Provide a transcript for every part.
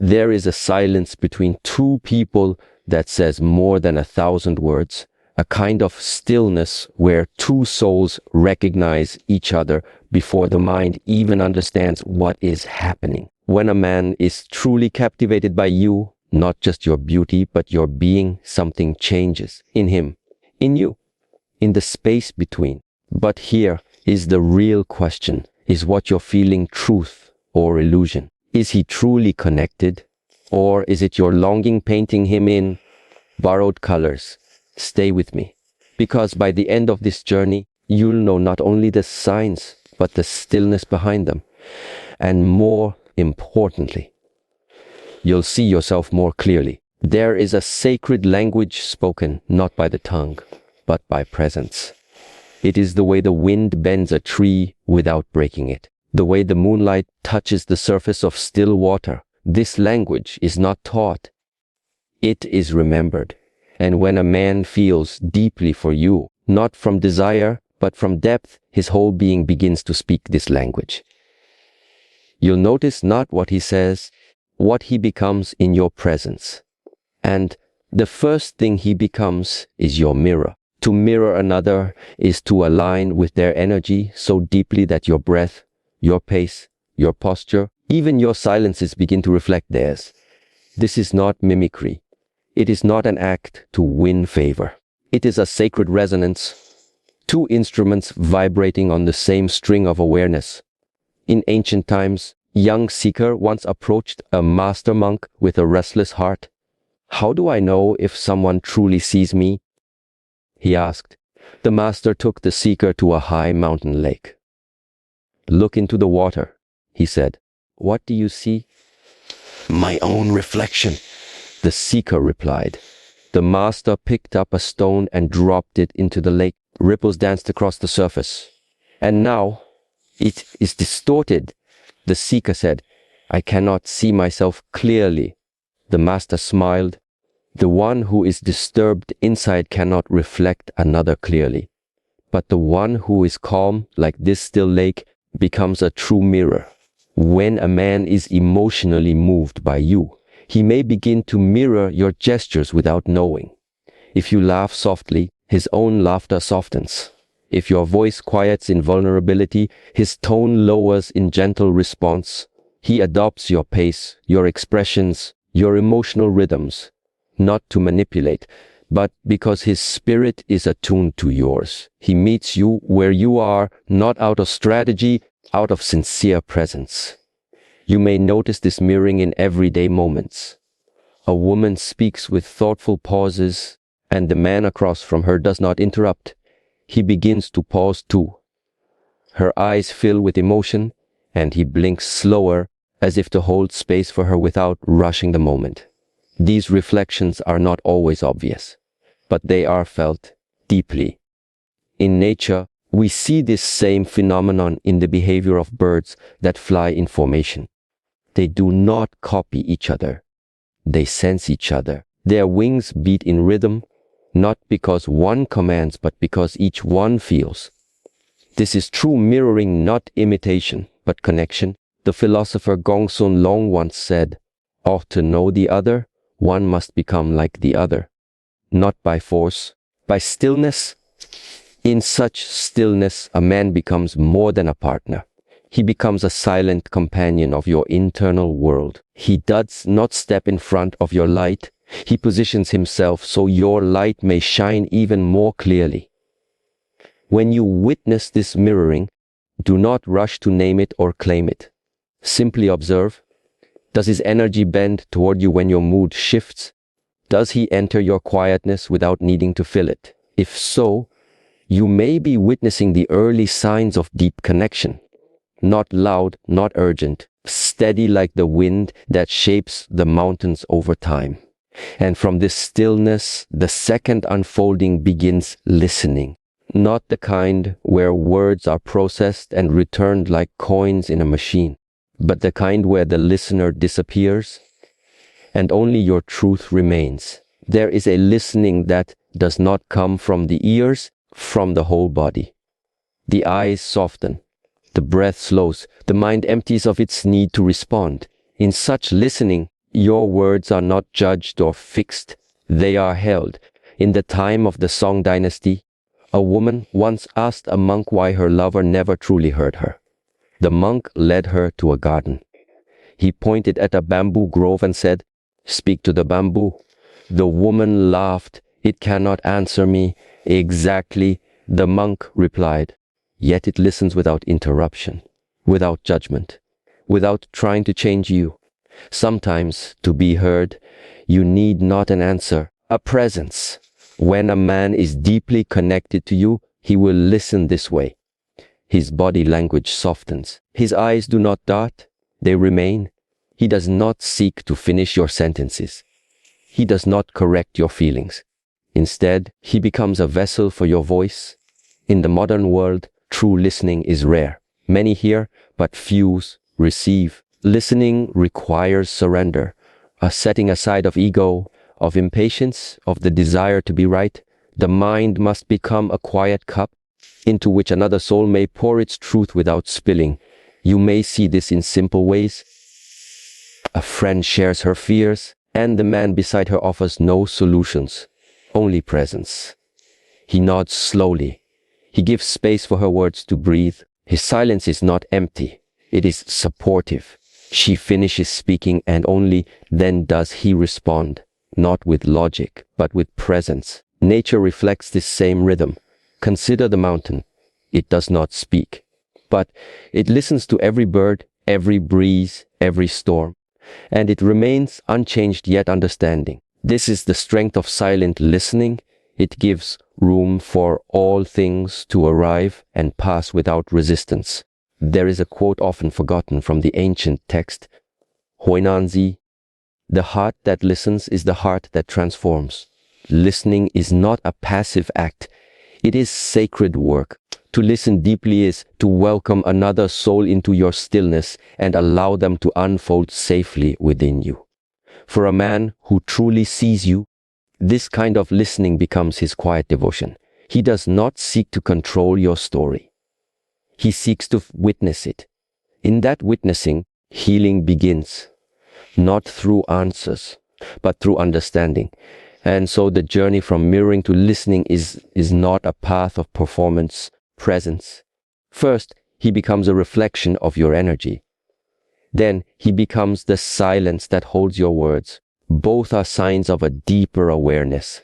There is a silence between two people that says more than 1,000 words, a kind of stillness where two souls recognize each other before the mind even understands what is happening. When a man is truly captivated by you, not just your beauty, but your being, something changes in him, in you, in the space between. But here is the real question. Is what you're feeling truth or illusion? Is he truly connected? Or is it your longing painting him in borrowed colors? Stay with me, because by the end of this journey, you'll know not only the signs, but the stillness behind them. And more importantly, you'll see yourself more clearly. There is a sacred language spoken not by the tongue, but by presence. It is the way the wind bends a tree without breaking it, the way the moonlight touches the surface of still water. This language is not taught. It is remembered. And when a man feels deeply for you, not from desire, but from depth, his whole being begins to speak this language. You'll notice not what he says, what he becomes in your presence. And the first thing he becomes is your mirror. To mirror another is to align with their energy so deeply that your breath, your pace, your posture, even your silences begin to reflect theirs. This is not mimicry. It is not an act to win favor. It is a sacred resonance, two instruments vibrating on the same string of awareness. In ancient times, young seeker once approached a master monk with a restless heart. "How do I know if someone truly sees me?" he asked. The master took the seeker to a high mountain lake. "Look into the water," he said. "What do you see?" "My own reflection," the seeker replied. The master picked up a stone and dropped it into the lake. Ripples danced across the surface. "And now it is distorted," the seeker said. "I cannot see myself clearly." The master smiled. The one who is disturbed inside cannot reflect another clearly. But the one who is calm, like this still lake, becomes a true mirror. When a man is emotionally moved by you, he may begin to mirror your gestures without knowing. If you laugh softly, his own laughter softens. If your voice quiets in vulnerability, his tone lowers in gentle response. He adopts your pace, your expressions, your emotional rhythms, not to manipulate, but because his spirit is attuned to yours. He meets you where you are, not out of strategy, out of sincere presence. You may notice this mirroring in everyday moments. A woman speaks with thoughtful pauses, and the man across from her does not interrupt. He begins to pause too. Her eyes fill with emotion, and he blinks slower, as if to hold space for her without rushing the moment. These reflections are not always obvious, but they are felt deeply. In nature, we see this same phenomenon in the behavior of birds that fly in formation. They do not copy each other. They sense each other. Their wings beat in rhythm, not because one commands, but because each one feels. This is true mirroring, not imitation, but connection. The philosopher Gongsun Long once said, "Ought to know the other, one must become like the other." Not by force, by stillness. In such stillness, a man becomes more than a partner. He becomes a silent companion of your internal world. He does not step in front of your light. He positions himself so your light may shine even more clearly. When you witness this mirroring, do not rush to name it or claim it. Simply observe. Does his energy bend toward you when your mood shifts? Does he enter your quietness without needing to fill it? If so, you may be witnessing the early signs of deep connection. Not loud, not urgent, steady like the wind that shapes the mountains over time. And from this stillness, the second unfolding begins listening. Not the kind where words are processed and returned like coins in a machine, but the kind where the listener disappears and only your truth remains. There is a listening that does not come from the ears, from the whole body. The eyes soften. The breath slows, the mind empties of its need to respond. In such listening, Your words are not judged or fixed, they are held. In the time of the Song dynasty, a woman once asked a monk why her lover never truly heard her. The monk led her to a garden. He pointed at a bamboo grove and said, "Speak to the bamboo." The woman laughed. "It cannot answer me." "Exactly," the monk replied. Yet it listens without interruption, without judgment, without trying to change you. Sometimes, to be heard, you need not an answer, a presence. When a man is deeply connected to you, he will listen this way. His body language softens. His eyes do not dart, they remain. He does not seek to finish your sentences. He does not correct your feelings. Instead, he becomes a vessel for your voice. In the modern world, true listening is rare. Many hear, but few receive. Listening requires surrender, a setting aside of ego, of impatience, of the desire to be right. The mind must become a quiet cup into which another soul may pour its truth without spilling. You may see this in simple ways. A friend shares her fears, and the man beside her offers no solutions, only presence. He nods slowly. He gives space for her words to breathe. His silence is not empty. It is supportive. She finishes speaking, and only then does he respond, not with logic, but with presence. Nature reflects this same rhythm. Consider the mountain. It does not speak, but it listens to every bird, every breeze, every storm, and it remains unchanged yet understanding. This is the strength of silent listening. It gives room for all things to arrive and pass without resistance. There is a quote often forgotten from the ancient text, Huinanzi, "The heart that listens is the heart that transforms." Listening is not a passive act. It is sacred work. To listen deeply is to welcome another soul into your stillness and allow them to unfold safely within you. For a man who truly sees you, this kind of listening becomes his quiet devotion. He does not seek to control your story. He seeks to witness it. In that witnessing, healing begins, not through answers, but through understanding. And so the journey from mirroring to listening is not a path of performance, presence. First, he becomes a reflection of your energy. Then he becomes the silence that holds your words. Both are signs of a deeper awareness.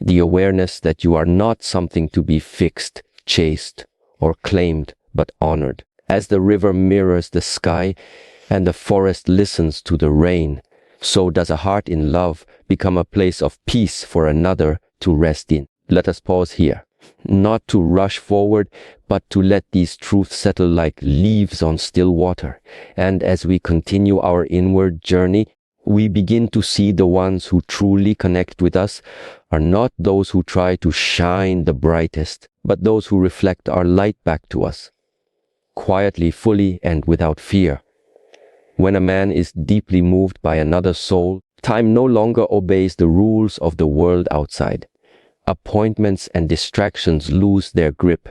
The awareness that you are not something to be fixed, chased, or claimed, but honored. As the river mirrors the sky and the forest listens to the rain, so does a heart in love become a place of peace for another to rest in. Let us pause here, not to rush forward, but to let these truths settle like leaves on still water. And as we continue our inward journey, we begin to see the ones who truly connect with us are not those who try to shine the brightest, but those who reflect our light back to us, quietly, fully, and without fear. When a man is deeply moved by another soul, time no longer obeys the rules of the world outside. Appointments and distractions lose their grip.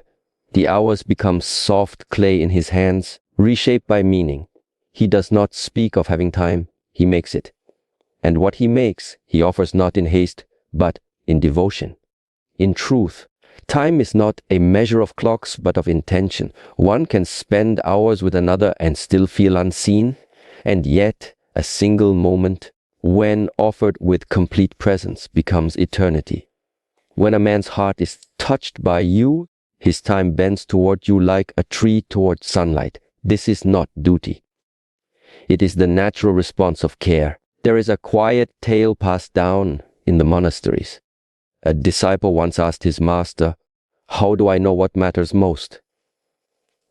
The hours become soft clay in his hands, reshaped by meaning. He does not speak of having time, he makes it. And what he makes, he offers not in haste, but in devotion. In truth, time is not a measure of clocks, but of intention. One can spend hours with another and still feel unseen, and yet a single moment, when offered with complete presence, becomes eternity. When a man's heart is touched by you, his time bends toward you like a tree toward sunlight. This is not duty. It is the natural response of care. There is a quiet tale passed down in the monasteries. A disciple once asked his master, "How do I know what matters most?"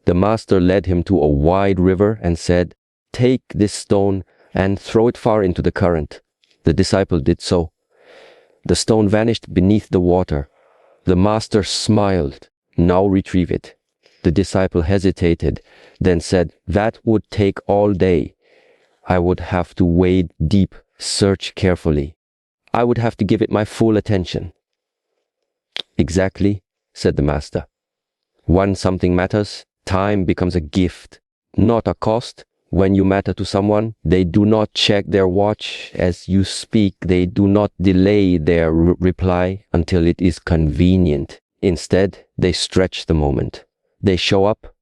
The master led him to a wide river and said, "Take this stone and throw it far into the current." The disciple did so. The stone vanished beneath the water. The master smiled. "Now retrieve it." The disciple hesitated, then said, "That would take all day. I would have to wade deep, search carefully. I would have to give it my full attention." "Exactly," said the master. "When something matters, time becomes a gift, not a cost, When you matter to someone, they do not check their watch as you speak. They do not delay their reply until it is convenient. Instead, they stretch the moment. They show up,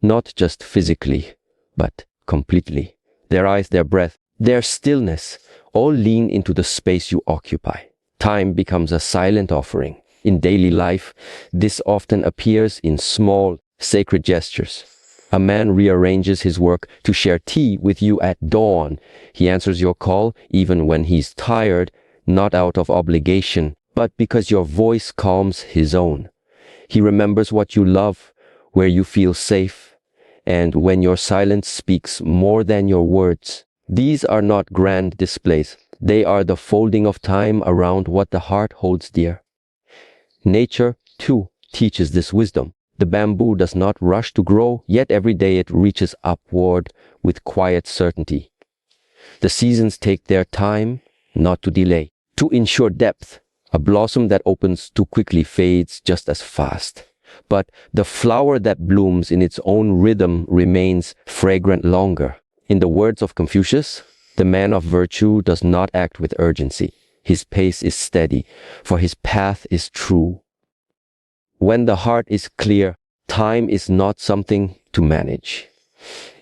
not just physically, but completely. Their eyes, their breath, their stillness, all lean into the space you occupy. Time becomes a silent offering. In daily life, this often appears in small, sacred gestures. A man rearranges his work to share tea with you at dawn. He answers your call even when he's tired, not out of obligation, but because your voice calms his own. He remembers what you love, where you feel safe, and when your silence speaks more than your words. These are not grand displays. They are the folding of time around what the heart holds dear. Nature, too, teaches this wisdom. The bamboo does not rush to grow, yet every day it reaches upward with quiet certainty. The seasons take their time, not to delay. To ensure depth, a blossom that opens too quickly fades just as fast. But the flower that blooms in its own rhythm remains fragrant longer. In the words of Confucius, the man of virtue does not act with urgency. His pace is steady, for his path is true. When the heart is clear, time is not something to manage.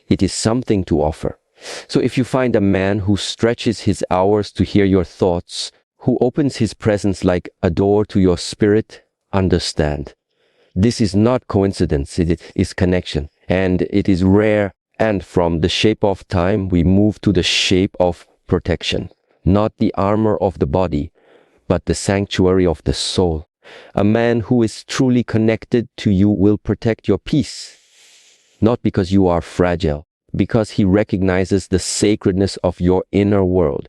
It is something to offer. So if you find a man who stretches his hours to hear your thoughts, who opens his presence like a door to your spirit, understand. This is not coincidence, it is connection, and it is rare. And from the shape of time, we move to the shape of protection. Not the armor of the body, but the sanctuary of the soul. A man who is truly connected to you will protect your peace, not because you are fragile, because he recognizes the sacredness of your inner world.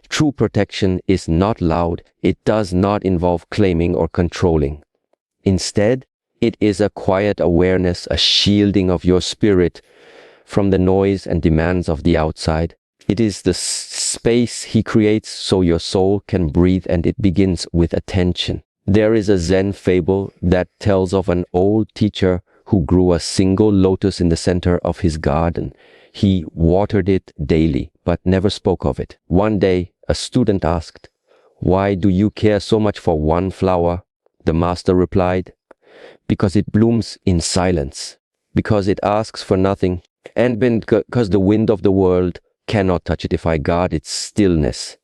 True protection is not loud. It does not involve claiming or controlling. Instead, it is a quiet awareness, a shielding of your spirit from the noise and demands of the outside. It is the space he creates so your soul can breathe, and it begins with attention. There is a Zen fable that tells of an old teacher who grew a single lotus in the center of his garden. He watered it daily, but never spoke of it. One day, a student asked, "Why do you care so much for one flower?" The master replied, "Because it blooms in silence, because it asks for nothing, and because the wind of the world cannot touch it if I guard its stillness."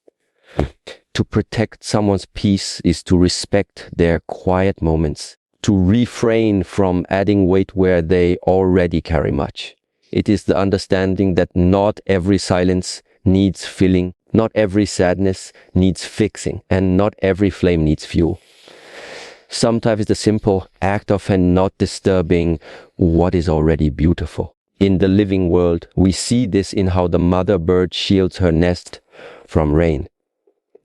To protect someone's peace is to respect their quiet moments, to refrain from adding weight where they already carry much. It is the understanding that not every silence needs filling, not every sadness needs fixing, and not every flame needs fuel. Sometimes the simple act of not disturbing what is already beautiful. In the living world, we see this in how the mother bird shields her nest from rain.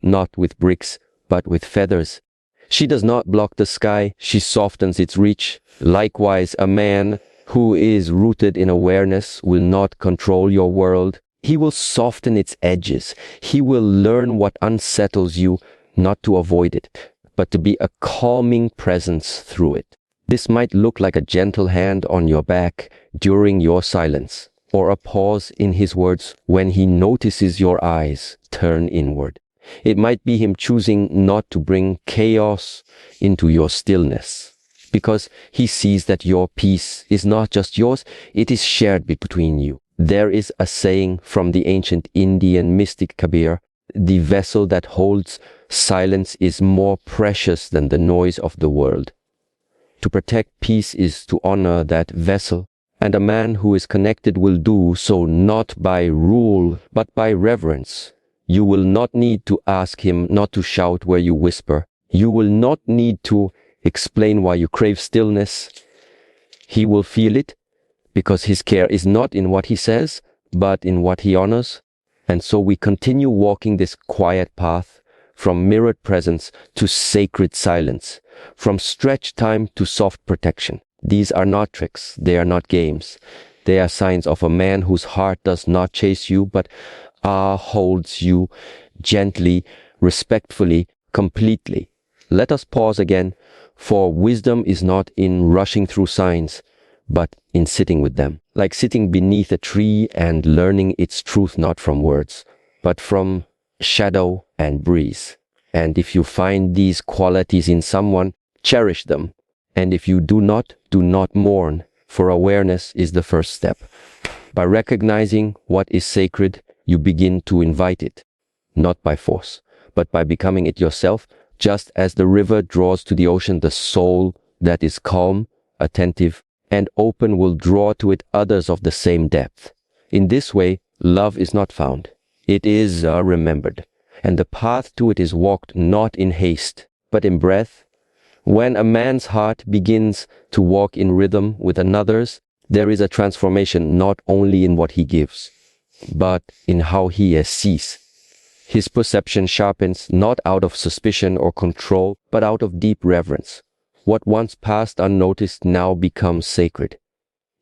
Not with bricks, but with feathers. She does not block the sky, she softens its reach. Likewise, a man who is rooted in awareness will not control your world. He will soften its edges. He will learn what unsettles you, not to avoid it, but to be a calming presence through it. This might look like a gentle hand on your back during your silence, or a pause in his words when he notices your eyes turn inward. It might be him choosing not to bring chaos into your stillness, because he sees that your peace is not just yours, it is shared between you. There is a saying from the ancient Indian mystic Kabir, "The vessel that holds silence is more precious than the noise of the world." To protect peace is to honor that vessel, and a man who is connected will do so not by rule, but by reverence. You will not need to ask him not to shout where you whisper. You will not need to explain why you crave stillness. He will feel it, because his care is not in what he says, but in what he honors. And so we continue walking this quiet path, from mirrored presence to sacred silence, from stretched time to soft protection. These are not tricks, they are not games. They are signs of a man whose heart does not chase you, but holds you gently, respectfully, completely. Let us pause again, for wisdom is not in rushing through signs, but in sitting with them. like sitting beneath a tree and learning its truth not from words, but from shadow and breeze. And if you find these qualities in someone, cherish them. And if you do not mourn, for awareness is the first step. By recognizing what is sacred, you begin to invite it, not by force, but by becoming it yourself. Just as the river draws to the ocean the soul that is calm, attentive, and open will draw to it others of the same depth. In this way, love is not found. It is remembered. And the path to it is walked not in haste, but in breath. When a man's heart begins to walk in rhythm with another's, there is a transformation not only in what he gives, but in how he sees. His perception sharpens not out of suspicion or control, but out of deep reverence. What once passed unnoticed now becomes sacred.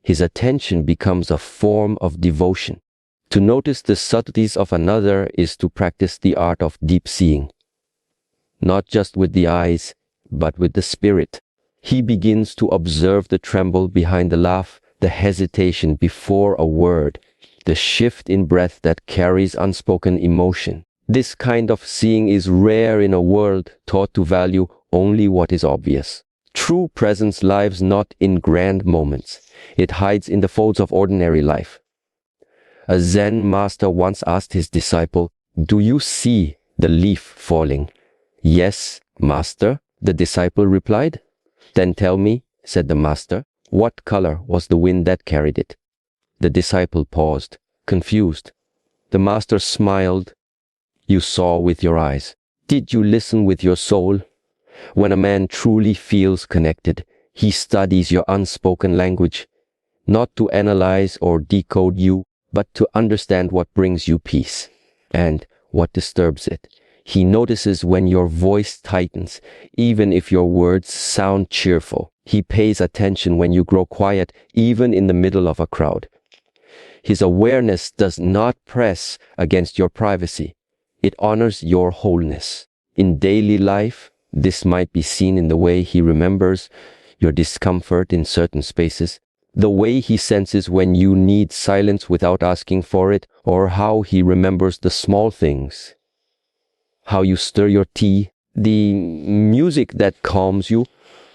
His attention becomes a form of devotion. To notice the subtleties of another is to practice the art of deep seeing. Not just with the eyes, but with the spirit. He begins to observe the tremble behind the laugh, the hesitation before a word, the shift in breath that carries unspoken emotion. This kind of seeing is rare in a world taught to value only what is obvious. True presence lives not in grand moments. It hides in the folds of ordinary life. A Zen master once asked his disciple, "Do you see the leaf falling?" "Yes, master," the disciple replied. "Then tell me," said the master, "what color was the wind that carried it?" The disciple paused, confused. The master smiled. "You saw with your eyes. Did you listen with your soul?" When a man truly feels connected, he studies your unspoken language, not to analyze or decode you, but to understand what brings you peace and what disturbs it. He notices when your voice tightens, even if your words sound cheerful. He pays attention when you grow quiet, even in the middle of a crowd. His awareness does not press against your privacy. It honors your wholeness. In daily life, this might be seen in the way he remembers your discomfort in certain spaces, the way he senses when you need silence without asking for it, or how he remembers the small things. How you stir your tea, the music that calms you,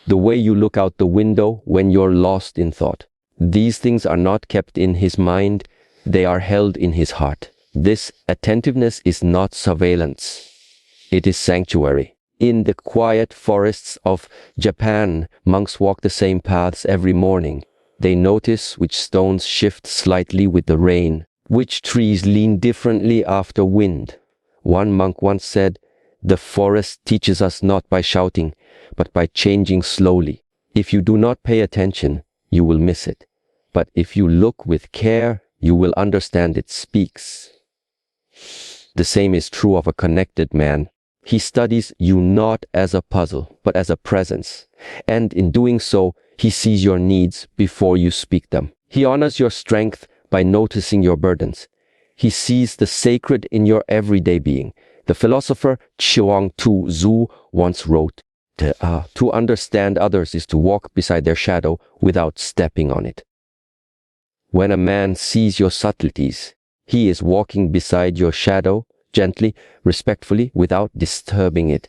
the way you look out the window when you're lost in thought. These things are not kept in his mind, they are held in his heart. This attentiveness is not surveillance. It is sanctuary. In the quiet forests of Japan, monks walk the same paths every morning. They notice which stones shift slightly with the rain, which trees lean differently after wind. One monk once said, "The forest teaches us not by shouting, but by changing slowly. If you do not pay attention, you will miss it. But if you look with care, you will understand it speaks." The same is true of a connected man. He studies you not as a puzzle, but as a presence. And in doing so, he sees your needs before you speak them. He honors your strength by noticing your burdens. He sees the sacred in your everyday being. The philosopher Chuang Tzu once wrote, "To understand others is to walk beside their shadow without stepping on it." When a man sees your subtleties, he is walking beside your shadow, gently, respectfully, without disturbing it.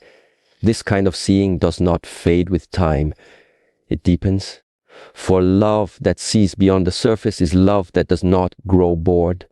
This kind of seeing does not fade with time. It deepens. For love that sees beyond the surface is love that does not grow bored.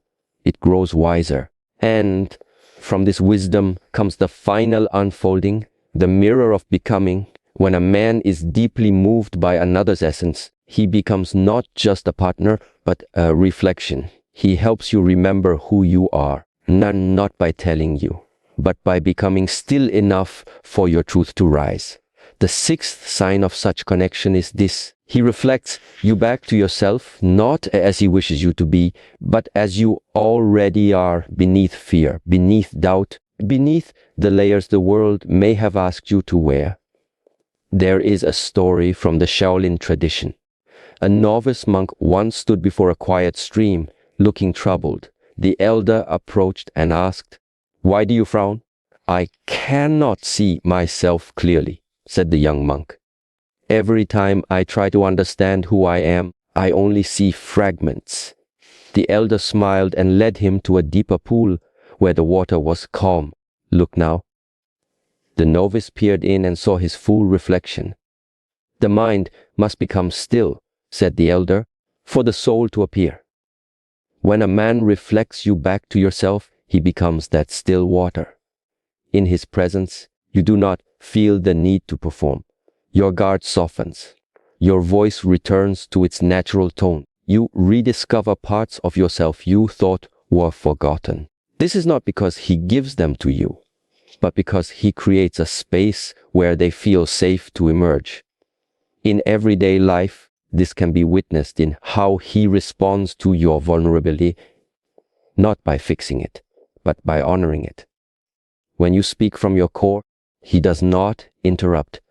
It grows wiser. And from this wisdom comes the final unfolding, the mirror of becoming. When a man is deeply moved by another's essence, he becomes not just a partner, but a reflection. He helps you remember who you are, not by telling you, but by becoming still enough for your truth to rise. The sixth sign of such connection is this. He reflects you back to yourself, not as he wishes you to be, but as you already are, beneath fear, beneath doubt, beneath the layers the world may have asked you to wear. There is a story from the Shaolin tradition. A novice monk once stood before a quiet stream, looking troubled. The elder approached and asked, "Why do you frown?" "I cannot see myself clearly," said the young monk. "Every time I try to understand who I am, I only see fragments." The elder smiled and led him to a deeper pool where the water was calm. "Look now." The novice peered in and saw his full reflection. "The mind must become still," said the elder, "for the soul to appear. When a man reflects you back to yourself, he becomes that still water. In his presence, you do not feel the need to perform. Your guard softens. Your voice returns to its natural tone. You rediscover parts of yourself you thought were forgotten. This is not because he gives them to you, but because he creates a space where they feel safe to emerge. In everyday life, this can be witnessed in how he responds to your vulnerability, not by fixing it, but by honoring it. When you speak from your core, he does not interrupt.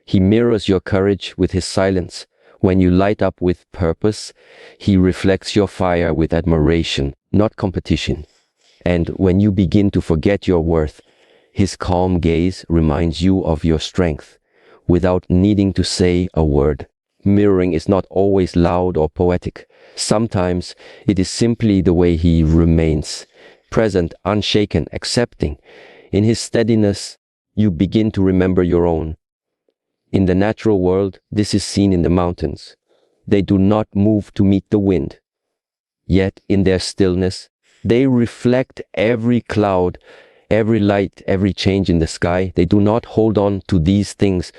He mirrors your courage with his silence. When you light up with purpose, he reflects your fire with admiration, not competition. And when you begin to forget your worth, his calm gaze reminds you of your strength, without needing to say a word. Mirroring is not always loud or poetic. Sometimes it is simply the way he remains, present, unshaken, accepting. In his steadiness, you begin to remember your own. In the natural world, this is seen in the mountains. They do not move to meet the wind. Yet in their stillness, they reflect every cloud, every light, every change in the sky. They do not hold on to these things.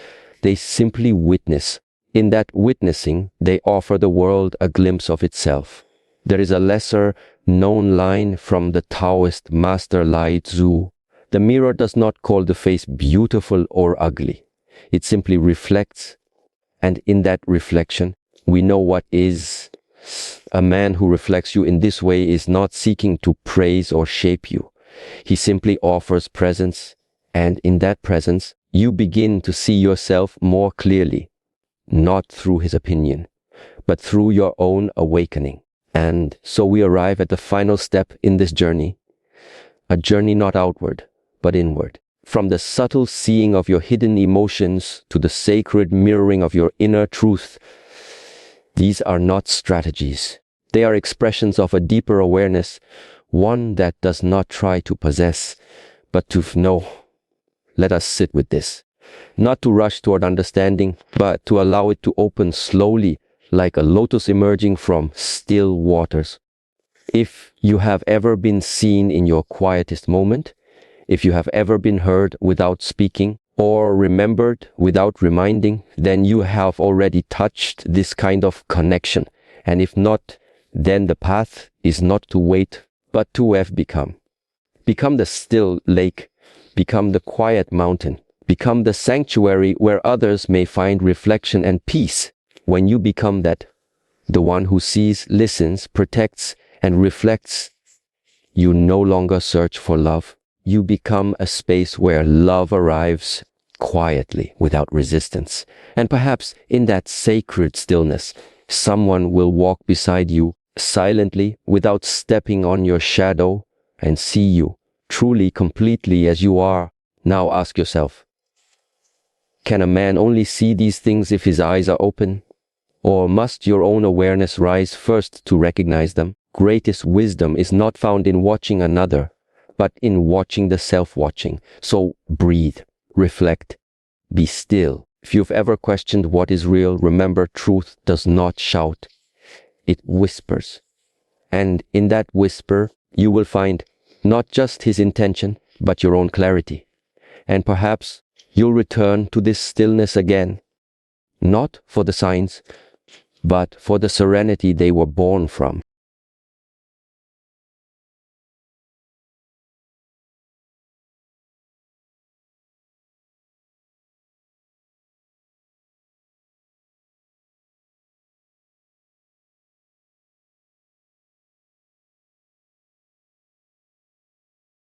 They simply witness. In that witnessing, they offer the world a glimpse of itself. There is a lesser known line from the Taoist master Lai Tzu. The mirror does not call the face beautiful or ugly. It simply reflects, and in that reflection, we know what is. A man who reflects you in this way is not seeking to praise or shape you. He simply offers presence, and in that presence, you begin to see yourself more clearly, not through his opinion, but through your own awakening. And so we arrive at the final step in this journey, a journey not outward, but inward. From the subtle seeing of your hidden emotions to the sacred mirroring of your inner truth. These are not strategies. They are expressions of a deeper awareness, one that does not try to possess, but to know. Let us sit with this. Not to rush toward understanding, but to allow it to open slowly, like a lotus emerging from still waters. If you have ever been seen in your quietest moment, if you have ever been heard without speaking, or remembered without reminding, then you have already touched this kind of connection. And if not, then the path is not to wait, but to have become. Become the still lake, become the quiet mountain, become the sanctuary where others may find reflection and peace. When you become that, the one who sees, listens, protects, and reflects, you no longer search for love. You become a space where love arrives quietly, without resistance. And perhaps in that sacred stillness, someone will walk beside you silently, without stepping on your shadow, and see you truly, completely as you are. Now ask yourself, can a man only see these things if his eyes are open? Or must your own awareness rise first to recognize them? Greatest wisdom is not found in watching another, but in watching the self-watching. So breathe, reflect, be still. If you've ever questioned what is real, remember truth does not shout. It whispers. And in that whisper, you will find not just his intention, but your own clarity. And perhaps you'll return to this stillness again, not for the signs, but for the serenity they were born from.